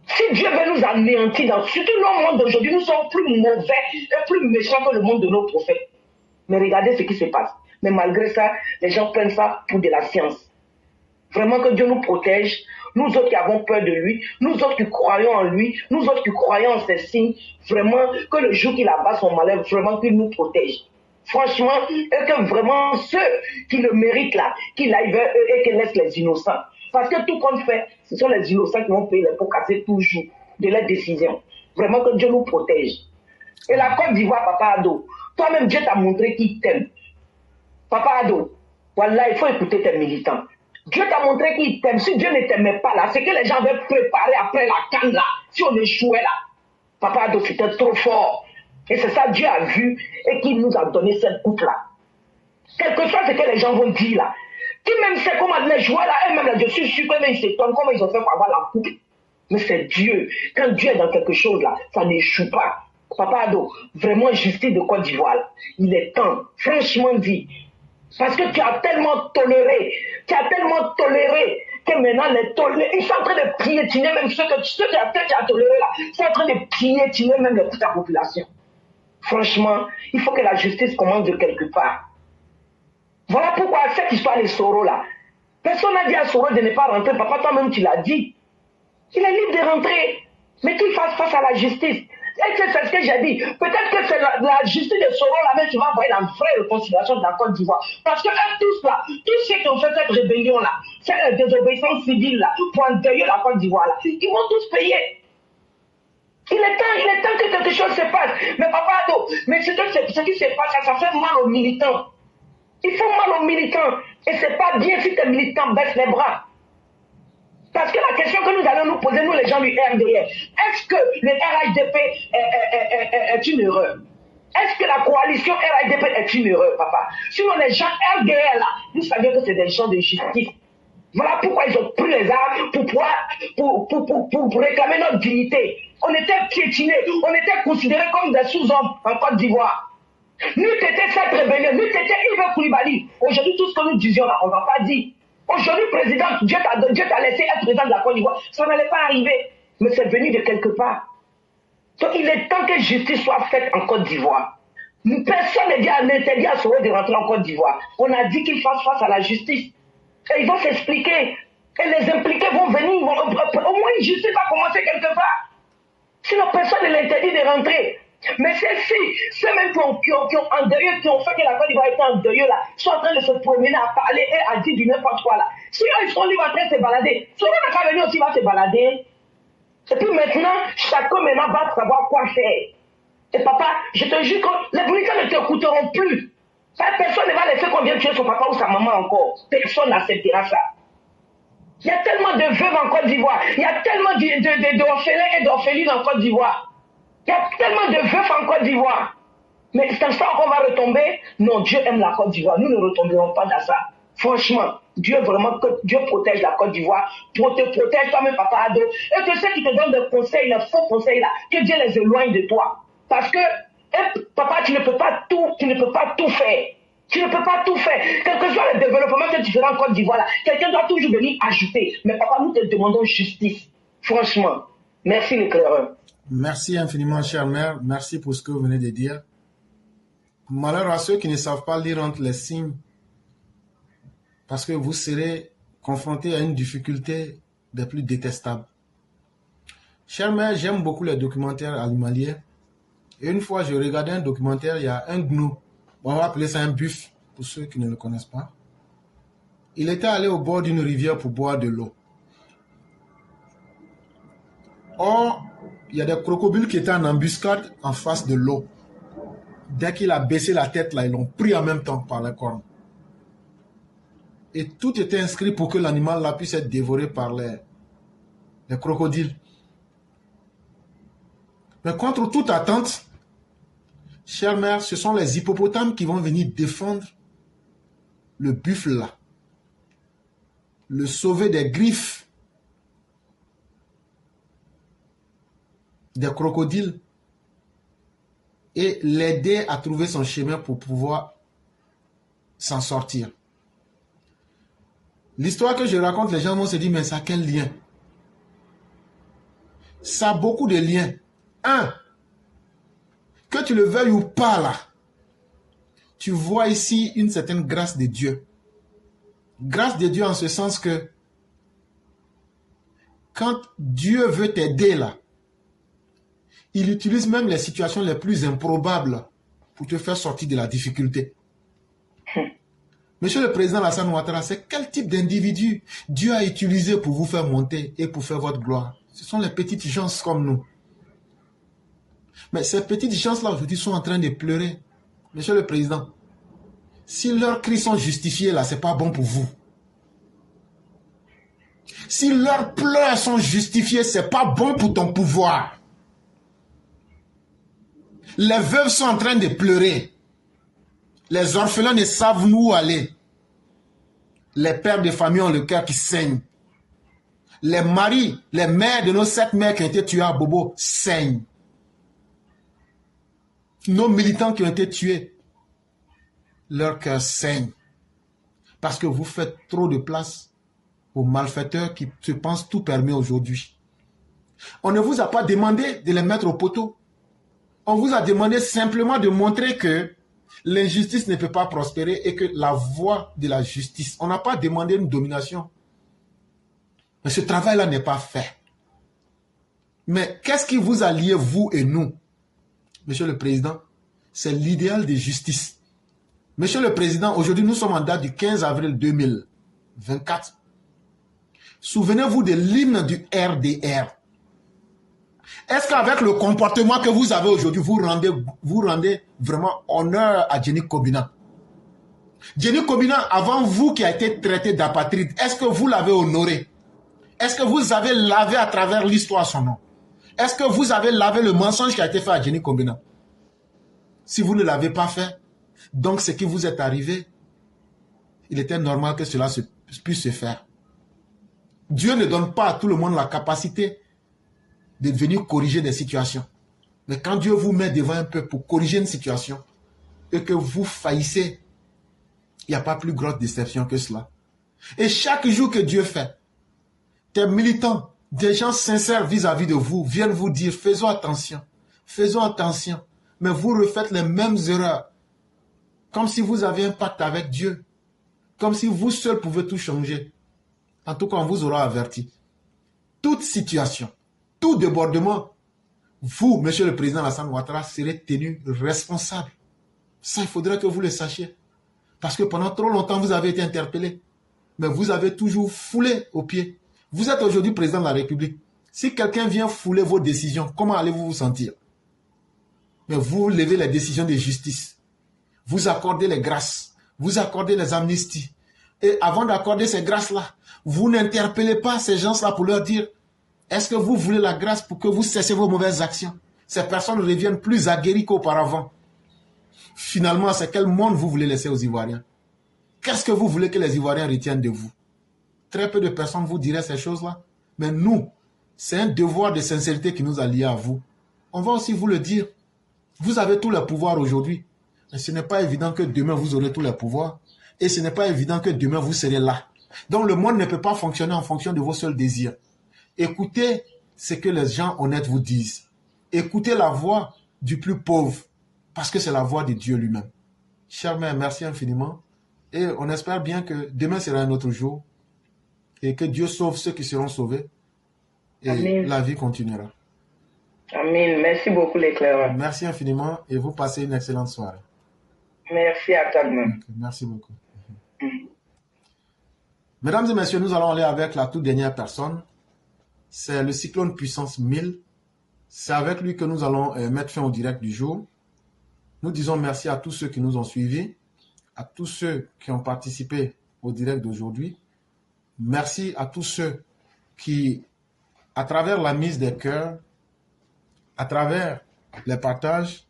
Si Dieu veut nous anéantir, surtout dans le monde d'aujourd'hui, nous sommes plus mauvais et plus méchants que le monde de nos prophètes. Mais regardez ce qui se passe. Mais malgré ça, les gens prennent ça pour de la science. Vraiment que Dieu nous protège. Nous autres qui avons peur de lui, nous autres qui croyons en lui, nous autres qui croyons en ses signes, vraiment que le jour qu'il abat son malheur, vraiment qu'il nous protège. Franchement, et que vraiment ceux qui le méritent là, qu'il aille vers eux et qu'il laisse les innocents. Parce que tout qu'on fait, ce sont les innocents qui vont payer les pots cassés toujours de leurs décisions. Vraiment que Dieu nous protège. Et la Côte d'Ivoire, Papa Ado, toi-même Dieu t'a montré qu'il t'aime. Papa Ado, voilà, il faut écouter tes militants. Dieu t'a montré qu'il t'aime. Si Dieu ne t'aimait pas là, c'est que les gens avaient préparé après la canne là, si on échouait là. Papa Ado, c'était trop fort. Et c'est ça Dieu a vu et qui nous a donné cette coupe là. Quel que soit ce que les gens vont dire là. Qui même sait comment les joueurs là, eux-mêmes là, je suis sûr qu'ils s'étonnent comment ils ont fait pour avoir la coupe. Mais c'est Dieu. Quand Dieu est dans quelque chose là, ça n'échoue pas. Papa Ado, vraiment justice de Côte d'Ivoire. Il est temps, franchement dit. Parce que tu as tellement toléré que maintenant ils sont en train de piétiner même ceux que tu as toléré là, ils sont en train de piétiner même toute la population. Franchement, il faut que la justice commence de quelque part. Voilà pourquoi cette histoire de Soro là, personne n'a dit à Soro de ne pas rentrer, papa toi-même tu l'as dit. Il est libre de rentrer, mais qu'il fasse face à la justice. Et c'est ce que j'ai dit. Peut-être que c'est la justice de Soro là, mais tu vas envoyer la vraie réconciliation de la Côte d'Ivoire. Parce que tous là, tous ceux qui ont fait cette rébellion là, cette désobéissance civile là, pour endeuiller la Côte d'Ivoire là, ils vont tous payer. Il est temps que quelque chose se passe. Mais Papa Ado, mais ce qui se passe, ça fait mal aux militants. Il fait mal aux militants. Et c'est pas bien si tes militants baissent les bras. Parce que la question que nous allons nous poser, nous les gens du RDR, est-ce que le RHDP est une erreur? Est-ce que la coalition RHDP est une erreur, papa? Sinon les gens RDR là, vous savez que c'est des gens de justice. Voilà pourquoi ils ont pris les armes pour réclamer notre dignité. On était piétinés, on était considérés comme des sous-hommes en Côte d'Ivoire. Nous t'étais cette rébellion, nous t'étais Yves Koulibaly. Aujourd'hui, tout ce que nous disions là, on ne va pas dire. Aujourd'hui, président, Dieu t'a laissé être président de la Côte d'Ivoire. Ça n'allait pas arriver, mais c'est venu de quelque part. Donc il est temps que justice soit faite en Côte d'Ivoire. Personne n'interdit à Soro de rentrer en Côte d'Ivoire. On a dit qu'il fasse face à la justice. Et ils vont s'expliquer. Et les impliqués vont venir. Au moins une justice va commencer quelque part. Sinon, personne ne l'interdit de rentrer. Mais ceux-mêmes qui ont endeuillé, qui ont fait que la Côte d'Ivoire était endeuillée là, sont en train de se promener à parler et à dire du n'importe quoi là. Si eux, ils sont libres en train de se balader, Soro n'a qu'à venir aussi, va se balader. Et puis maintenant, chacun maintenant va savoir quoi faire. Et papa, je te jure que les militaires ne t'écouteront plus. Personne ne va laisser qu'on vienne tuer son papa ou sa maman encore. Personne n'acceptera ça. Il y a tellement de veuves en Côte d'Ivoire. Il y a tellement d'orphelins et d'orphelines en Côte d'Ivoire. Il y a tellement de veufs en Côte d'Ivoire. Mais c'est ça qu'on va retomber. Non, Dieu aime la Côte d'Ivoire. Nous ne retomberons pas dans ça. Franchement, Dieu vraiment, que Dieu protège la Côte d'Ivoire. Pour te protéger toi-même, Papa Ado. Et que ceux qui te donnent des conseils, les faux conseils là, que Dieu les éloigne de toi. Parce que, papa, tu ne peux pas tout faire. Tu ne peux pas tout faire. Quel que soit le développement que tu feras en Côte d'Ivoire là, quelqu'un doit toujours venir ajouter. Mais papa, nous te demandons justice. Franchement. Merci l'éclaireur. Merci infiniment, chère mère. Merci pour ce que vous venez de dire. Malheur à ceux qui ne savent pas lire entre les signes, parce que vous serez confrontés à une difficulté des plus détestables. Chère mère, j'aime beaucoup les documentaires animaliers. Et une fois, je regardais un documentaire, il y a un gnou. On va appeler ça un buffle, pour ceux qui ne le connaissent pas. Il était allé au bord d'une rivière pour boire de l'eau. Or, il y a des crocodiles qui étaient en embuscade en face de l'eau. Dès qu'il a baissé la tête, là, ils l'ont pris en même temps par les cornes. Et tout était inscrit pour que l'animal là puisse être dévoré par les crocodiles. Mais contre toute attente, chère mère, ce sont les hippopotames qui vont venir défendre le buffle là. Le sauver des griffes des crocodiles et l'aider à trouver son chemin pour pouvoir s'en sortir. L'histoire que je raconte, les gens vont se dire, mais ça a quel lien? Ça a beaucoup de liens. Un, que tu le veuilles ou pas là, tu vois ici une certaine grâce de Dieu. Grâce de Dieu en ce sens que quand Dieu veut t'aider là, il utilise même les situations les plus improbables pour te faire sortir de la difficulté. Monsieur le Président Alassane Ouattara, c'est quel type d'individu Dieu a utilisé pour vous faire monter et pour faire votre gloire? Ce sont les petites gens comme nous. Mais ces petites gens-là aujourd'hui sont en train de pleurer. Monsieur le Président, si leurs cris sont justifiés là, c'est pas bon pour vous. Si leurs pleurs sont justifiés, c'est pas bon pour ton pouvoir. Les veuves sont en train de pleurer. Les orphelins ne savent où aller. Les pères de famille ont le cœur qui saigne. Les maris, les mères de nos 7 mères qui ont été tuées à Bobo saignent. Nos militants qui ont été tués, leur cœur saigne. Parce que vous faites trop de place aux malfaiteurs qui se pensent tout permis aujourd'hui. On ne vous a pas demandé de les mettre au poteau. On vous a demandé simplement de montrer que l'injustice ne peut pas prospérer et que la voie de la justice, on n'a pas demandé une domination. Mais ce travail-là n'est pas fait. Mais qu'est-ce qui vous a lié, vous et nous? Monsieur le Président, c'est l'idéal de justice. Monsieur le Président, aujourd'hui nous sommes en date du 15 avril 2024. Souvenez-vous de l'hymne du RDR. Est-ce qu'avec le comportement que vous avez aujourd'hui, vous rendez vraiment honneur à Jenny Kobina? Jenny Kobina, avant vous qui a été traité d'apatride, est-ce que vous l'avez honoré? Est-ce que vous avez lavé à travers l'histoire son nom? Est-ce que vous avez lavé le mensonge qui a été fait à Jenny Kobina? Si vous ne l'avez pas fait, donc ce qui vous est arrivé, il était normal que cela puisse se faire. Dieu ne donne pas à tout le monde la capacité de venir corriger des situations. Mais quand Dieu vous met devant un peuple pour corriger une situation et que vous faillissez, il n'y a pas plus grosse déception que cela. Et chaque jour que Dieu fait, des militants, des gens sincères vis-à-vis de vous viennent vous dire, faisons attention, mais vous refaites les mêmes erreurs, comme si vous aviez un pacte avec Dieu, comme si vous seul pouvez tout changer. En tout cas, on vous aura averti. Toute situation, tout débordement, vous, Monsieur le Président Alassane Ouattara, serez tenu responsable. Ça, il faudrait que vous le sachiez. Parce que pendant trop longtemps, vous avez été interpellé. Mais vous avez toujours foulé aux pieds. Vous êtes aujourd'hui président de la République. Si quelqu'un vient fouler vos décisions, comment allez-vous vous sentir? Mais vous levez les décisions de justice. Vous accordez les grâces. Vous accordez les amnisties. Et avant d'accorder ces grâces-là, vous n'interpellez pas ces gens-là pour leur dire, est-ce que vous voulez la grâce pour que vous cessiez vos mauvaises actions? Ces personnes reviennent plus aguerries qu'auparavant. Finalement, c'est quel monde vous voulez laisser aux Ivoiriens? Qu'est-ce que vous voulez que les Ivoiriens retiennent de vous? Très peu de personnes vous diraient ces choses-là. Mais nous, c'est un devoir de sincérité qui nous a liés à vous. On va aussi vous le dire. Vous avez tous les pouvoirs aujourd'hui. Mais ce n'est pas évident que demain vous aurez tous les pouvoirs. Et ce n'est pas évident que demain vous serez là. Donc le monde ne peut pas fonctionner en fonction de vos seuls désirs. Écoutez ce que les gens honnêtes vous disent. écouter la voix du plus pauvre, parce que c'est la voix de Dieu lui-même. Chère mère, merci infiniment. Et on espère bien que demain sera un autre jour et que Dieu sauve ceux qui seront sauvés et Amen. la vie continuera. Amen. Merci beaucoup, l'éclaireur. Merci infiniment et vous passez une excellente soirée. Merci à toi demain. Okay, merci beaucoup. Mesdames et messieurs, nous allons aller avec la toute dernière personne. C'est le cyclone puissance 1000. C'est avec lui que nous allons mettre fin au direct du jour. Nous disons merci à tous ceux qui nous ont suivis, à tous ceux qui ont participé au direct d'aujourd'hui. Merci à tous ceux qui, à travers la mise des cœurs, à travers les partages,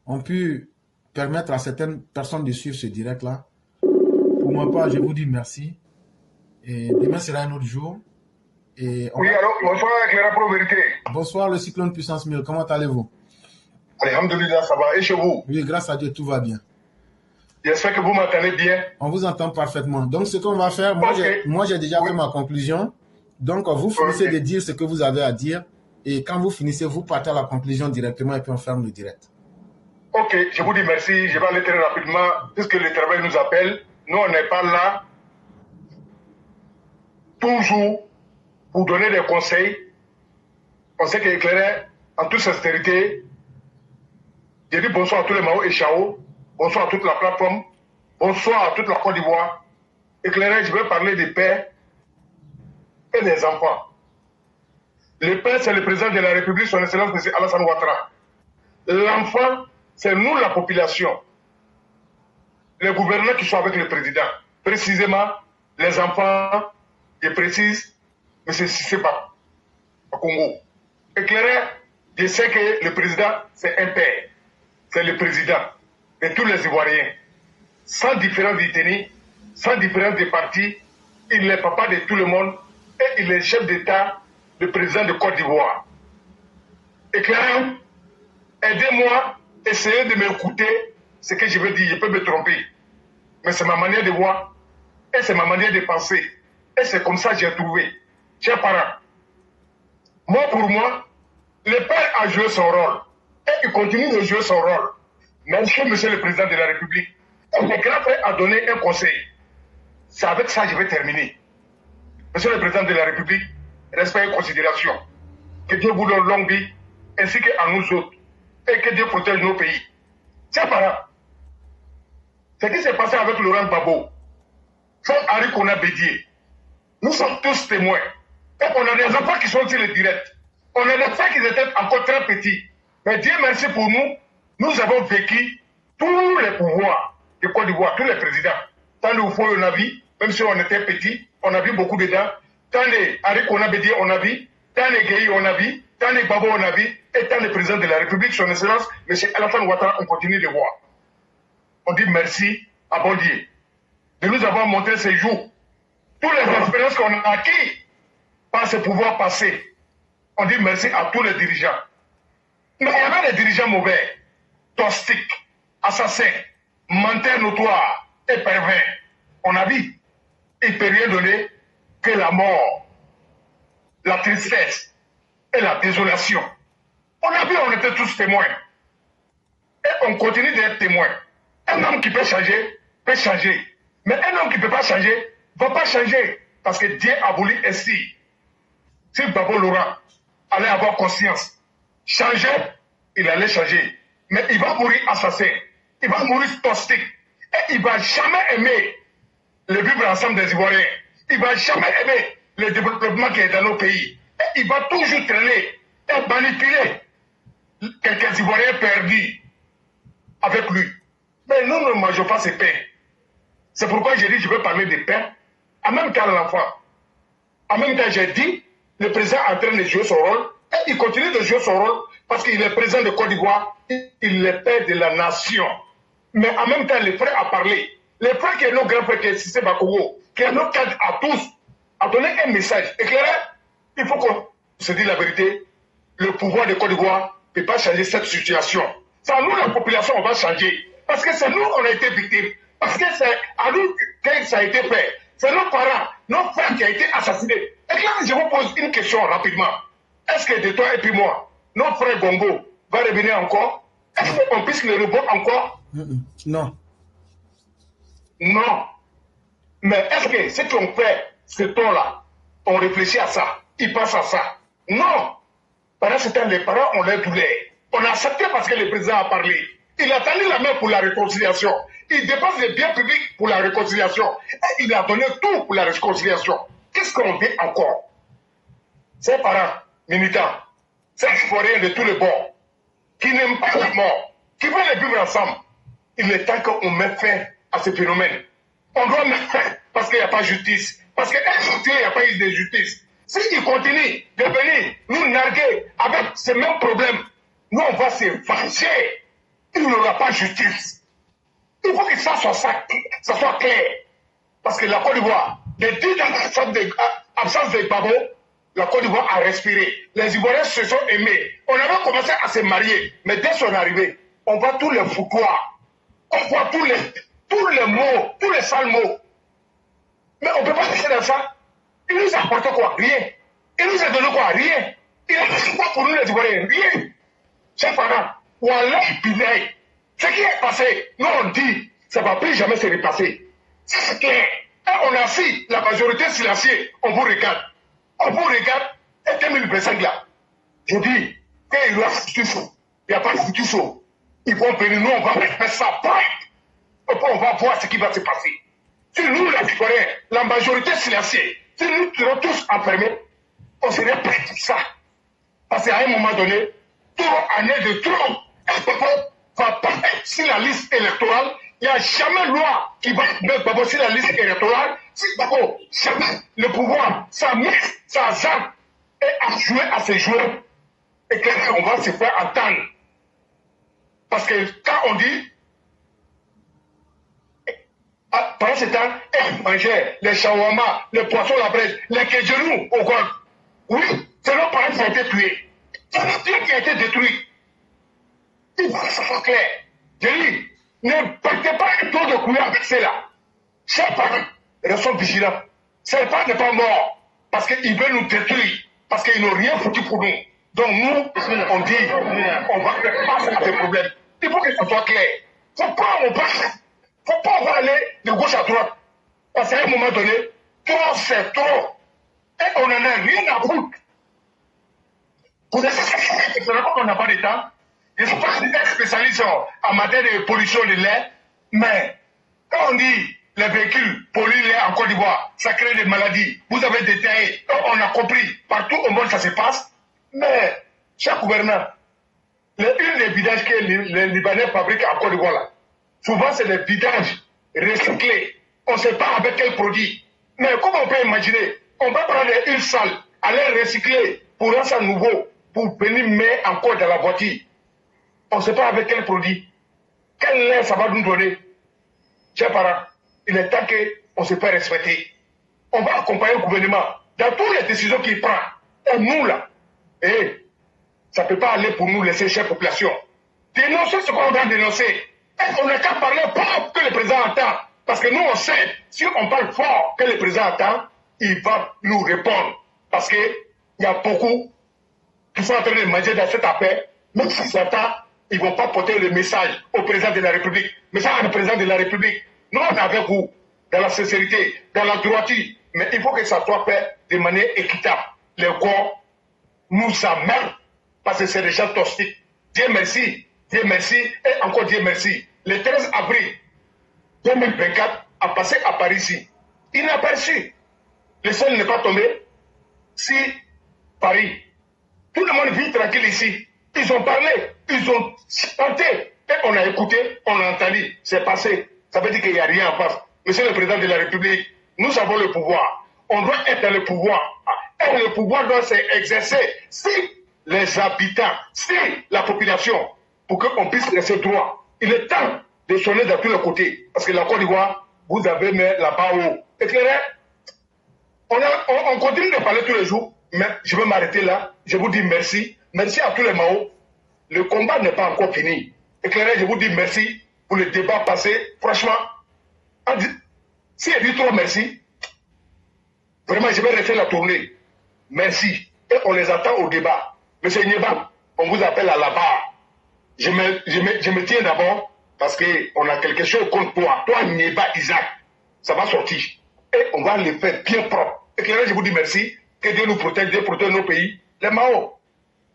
ont pu permettre à certaines personnes de suivre ce direct-là. Pour ma part, je vous dis merci. Et demain sera un autre jour. Et Oui, alors, bonsoir, Éclaireur Pro Vérité. Bonsoir, le cyclone puissance 1000. Comment allez-vous? Alhamdulillah, ça va. Et chez vous? Oui, grâce à Dieu, tout va bien. J'espère que vous m'entendez bien. On vous entend parfaitement. Donc, ce qu'on va faire, moi, j'ai déjà fait ma conclusion. Donc, vous finissez de dire ce que vous avez à dire. Et quand vous finissez, vous partez à la conclusion directement et puis on ferme le direct. Ok, je vous dis merci. Je vais aller très rapidement puisque le travail nous appelle. Nous, on n'est pas là toujours pour donner des conseils. On sait qu'Éclaireur, en toute sincérité, je dis bonsoir à tous les Mao et Chao, bonsoir à toute la plateforme, bonsoir à toute la Côte d'Ivoire. Éclaireur, je vais parler des pères et des enfants. Le père, c'est le président de la République, son Excellence, M. Alassane Ouattara. L'enfant, c'est nous, la population. Les gouvernants qui sont avec le président. Précisément, les enfants, je précise, M. Sisseba, au Congo. Éclaireur, je sais que le président, c'est un père. C'est le président de tous les Ivoiriens. Sans différence d'ethnie, sans différence de parti, il est papa de tout le monde et il est chef d'État, le président de Côte d'Ivoire. Éclaireur, aidez-moi, essayez de m'écouter ce que je veux dire. Je peux me tromper, mais c'est ma manière de voir et c'est ma manière de penser. Et c'est comme ça que j'ai trouvé. Chers parents, moi pour moi, le père a joué son rôle et il continue de jouer son rôle. Merci, monsieur le président de la République. Le grand frère a donné un conseil. C'est avec ça que je vais terminer. Monsieur le président de la République, respect et considération. Que Dieu vous donne longue vie, ainsi qu'à nous autres. Et que Dieu protège nos pays. Chers parents, ce qui s'est passé avec Laurent Gbagbo, Font Henri Konan Bédié, nous sommes tous témoins. Et on a des enfants qui sont sur le direct. On a des enfants qui étaient encore très petits. Mais Dieu merci pour nous, nous avons vécu tous les pouvoirs de Côte d'Ivoire, tous les présidents. Tant de Oufo, on a vu, même si on était petits, on a vu beaucoup dedans. Tant de Henri Konan Bédié, on a vu. Tant de Gueye, on a vu. Tant de Gbagbo, on a vu. Et tant de président de la République, son Excellence, M. Alassane Ouattara, on continue de voir. On dit merci à bon Dieu de nous avoir montré ces jours. Toutes les expériences qu'on a acquises par ce pouvoir passé. On dit merci à tous les dirigeants. Mais il y avait des dirigeants mauvais, toxiques, assassins, menteurs notoires et pervers. On a vu, il ne peut rien donner que la mort, la tristesse et la désolation. On a vu, on était tous témoins. Et on continue d'être témoins. Un homme qui peut changer, peut changer. Mais un homme qui ne peut pas changer, ne va pas changer. Parce que Dieu a voulu ainsi. Si Gbagbo Laurent allait avoir conscience, changer, il allait changer. Mais il va mourir assassin. Il va mourir toxique. Et il ne va jamais aimer le vivre ensemble des Ivoiriens. Il ne va jamais aimer le développement qui est dans nos pays. Et il va toujours traîner et manipuler quelques Ivoiriens perdus avec lui. Mais nous ne mangeons pas ces pains. C'est pourquoi j'ai dit je vais parler des pains. En même temps, l'enfant. En même temps, j'ai dit, le président est en train de jouer son rôle. Et il continue de jouer son rôle parce qu'il est président de Côte d'Ivoire. Il est père de la nation. Mais en même temps, le frère a parlé. Le frère qui est nos grands frères, qui est Cissé Bakogo, qui est notre cadre à tous, a donné un message éclairé. Il faut qu'on se dise la vérité. Le pouvoir de Côte d'Ivoire ne peut pas changer cette situation. C'est à nous, la population, on va changer. Parce que c'est nous, on a été victimes. Parce que c'est à nous que ça a été fait. C'est nos parents, nos frères qui ont été assassinés. Et là, je vous pose une question rapidement. Est-ce que de toi et puis moi, notre frère Gongo va revenir encore? Est-ce qu'on puisse le revoir encore? Non. Non. Mais est-ce que ce qu'on fait, ce temps-là, on réfléchit à ça, ils pensent à ça? Non. Pendant ce temps, les parents ont leur douleur. On a accepté parce que le président a parlé. Il a tendu la main pour la réconciliation. Il dépense les biens publics pour la réconciliation. Et il a donné tout pour la réconciliation. Qu'est-ce qu'on veut encore? Ces parents militants, ces forains de tous les bords, qui n'aiment pas la mort, qui veulent les vivre ensemble, il est temps qu'on mette fin à ce phénomène. On doit mettre fin parce qu'il n'y a pas de justice. Parce qu'il n'y a pas eu de justice. S'il continue de venir nous narguer avec ces mêmes problèmes, nous on va se fâcher. Il n'y aura pas de justice. Il faut que ça soit clair. Parce que la Côte d'Ivoire, les 10 ans d'absence de Gbagbo, la Côte d'Ivoire a respiré. Les Ivoiriens se sont aimés. On avait commencé à se marier. Mais dès son arrivée, on voit tous les foutoirs. On voit tous les mots, tous les sales mots. Mais on ne peut pas rester dans ça. Il nous a apporté quoi? Rien. Il nous a donné quoi? Rien. Il a fait quoi pour nous les Ivoiriens? Rien. Chers parents, Wallah Bilaï, ce qui est passé, nous on dit, ça ne va plus jamais se repasser. C'est clair. Et on a si la majorité silencieuse, on vous regarde. On vous regarde, et 2025 là. Je dis, qu'il y a justice, il n'y a pas de justice. Ils vont venir, nous on va faire ça. Et puis on va voir ce qui va se passer. Si nous, les Ivoiriens, la majorité silencieuse, si nous serons tous enfermés, on serait prêts à ça. Parce qu'à un moment donné, trop année de trop, Gbagbo va passer sur la liste électorale. Il n'y a jamais loi qui va mettre Gbagbo sur la liste électorale. Si Gbagbo, jamais le pouvoir, ça met sa jambe et à jouer à ses joueurs. Et qu'on va se faire entendre. Parce que quand on dit, pendant ce temps, manger les shawarma, les poissons la braise, les kejelous au golf. Oui, c'est nos parents qui ont été tués. C'est notre Dieu qui a été détruit. Il faut que ça soit clair. Je dis, ne partez pas un tour de couillard avec ceux-là. Chers parents, restons vigilants. Ces parents n'est pas mort parce qu'ils veulent nous détruire, parce qu'ils n'ont rien foutu pour nous. Donc nous, on dit, on va faire face à ces problèmes. Il faut que ça soit clair. Faut pas on va aller de gauche à droite. Parce qu'à un moment donné, trop c'est trop. Et on n'en a rien à foutre. Vous êtes on n'a pas de temps. Je ne suis pas spécialiste en matière de pollution de l'air, mais quand on dit les véhicules polluent l'air en Côte d'Ivoire, ça crée des maladies. Vous avez détaillé, on a compris, partout au monde ça se passe, mais chaque gouverneur, une des vidanges que les Libanais fabriquent en Côte d'Ivoire, là, souvent c'est des vidanges recyclés. On ne sait pas avec quel produit. Mais comment on peut imaginer, on peut prendre une salle, aller recycler pour rendre ça nouveau, pour venir mettre encore dans la voiture. On ne sait pas avec quel produit. Quel lait ça va nous donner? Chers parents, il est temps qu'on se fait respecter. On va accompagner le gouvernement dans toutes les décisions qu'il prend. Et nous là, ça ne peut pas aller pour nous laisser chère population. Dénoncer ce qu'on doit dénoncer. Et on n'a qu'à parler fort que le président entend. Parce que nous on sait, si on parle fort que le président entend, il va nous répondre. Parce qu'il y a beaucoup qui sont en train de manger dans cette affaire, même si certains ils ne vont pas porter le message au président de la République. Mais ça, le président de la République, nous, on est avec vous, dans la sincérité, dans la droiture. Mais il faut que ça soit fait de manière équitable. Les corps nous emmerdent parce que c'est des gens toxiques. Dieu merci, et encore Dieu merci. Le 13 avril 2024 a passé à Paris ici. Il n'a pas reçu. Le sol n'est pas tombé. Si Paris, tout le monde vit tranquille ici. Ils ont parlé, ils ont chanté, et on a écouté, on a entendu, c'est passé. Ça veut dire qu'il n'y a rien à faire. Monsieur le Président de la République, nous avons le pouvoir. On doit être dans le pouvoir. Et le pouvoir doit s'exercer si les habitants, si la population, pour qu'on puisse rester droit. Il est temps de sonner de tous les côtés. Parce que la Côte d'Ivoire, vous avez mis là-bas haut. Éclairé, on continue de parler tous les jours, mais je vais m'arrêter là. Je vous dis merci. Merci à tous les Mao. Le combat n'est pas encore fini. Éclairé, je vous dis merci pour le débat passé. Franchement, si elle dit trop merci, vraiment, je vais rester la tournée. Merci. Et on les attend au débat. Monsieur Nieba, on vous appelle à la barre. Je me tiens d'abord parce qu'on a quelque chose contre toi. Toi, n'est pas Isaac. Ça va sortir. Et on va le faire bien propre. Éclairé, je vous dis merci. Que Dieu nous protège, Dieu protège nos pays. Les Mao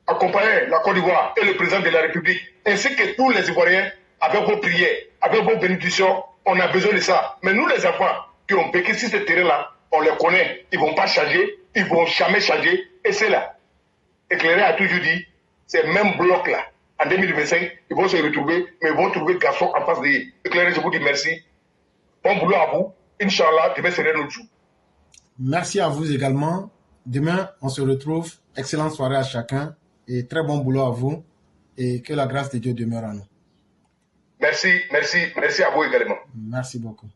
accompagnaient la Côte d'Ivoire et le président de la République, ainsi que tous les Ivoiriens, avec vos prières, avec vos bénédictions. On a besoin de ça. Mais nous, les enfants, qui ont vécu sur ce terrain-là, on les connaît. Ils ne vont pas changer. Ils ne vont jamais changer. Et c'est là. Éclairé a toujours dit, ces mêmes blocs-là, en 2025, ils vont se retrouver, mais ils vont trouver le garçon en face d'eux. Éclairé, je vous dis merci. Bon boulot à vous. Inch'Allah, demain serait notre jour. Merci à vous également. Demain, on se retrouve. Excellente soirée à chacun et très bon boulot à vous. Et que la grâce de Dieu demeure à nous. Merci à vous également. Merci beaucoup.